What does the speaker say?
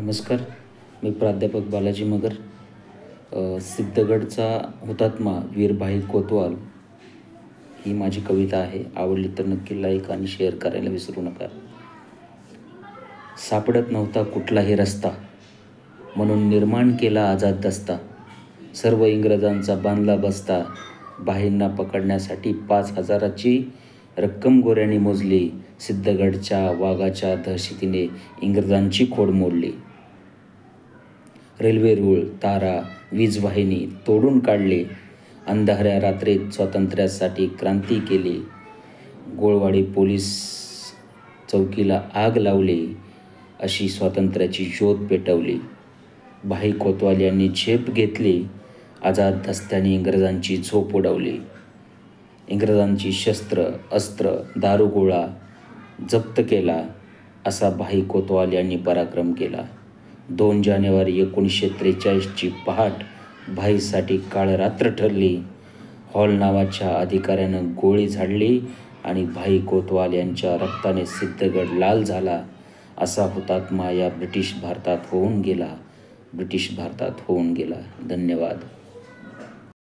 नमस्कार. मी प्राध्यापक बालाजी मगर. सिद्धगडचा हुतात्मा वीर भाई कोतवाल ही माझी कविता आहे. आवडली तर नक्की लाईक आणि शेअर करायला विसरू नका. सापडत नव्हता कुठलाही रस्ता, म्हणून निर्माण केला आझाद दस्ता. सर्व इंग्रजांचा बांधला बसता, भाईंना पकडण्यासाठी 5,000ची रक्कम गोऱ्यांनी मोजली. सिद्धगडच्या वाघाच्या दहशतीने इंग्रजांची खोड मोडली. रेल्वे रूळ, तारा, वीज वाहिनी तोडून काढले. अंधाऱ्या रात्रीत स्वातंत्र्यासाठी क्रांती केली. गोळवाडी पोलीस चौकीला आग लावली. अशी स्वातंत्र्याची ज्योत पेटवली. भाई कोतवाल यांनी झेप घेतली. आझाद दस्त्याने इंग्रजांची झोप उडवली. इंग्रजांची शस्त्र, अस्त्र, दारुगोळा जप्त केला. असा भाई कोतवाल यांनी पराक्रम केला. 2 जानेवारी 1943ची पहाट भाईसाठी काळरात्र ठरली. हॉल नावाच्या अधिकाऱ्यानं गोळी झाडली आणि भाई कोतवाल यांच्या रक्ताने सिद्धगड लाल झाला. असा हुतात्मा या ब्रिटिश भारतात होऊन गेला. धन्यवाद.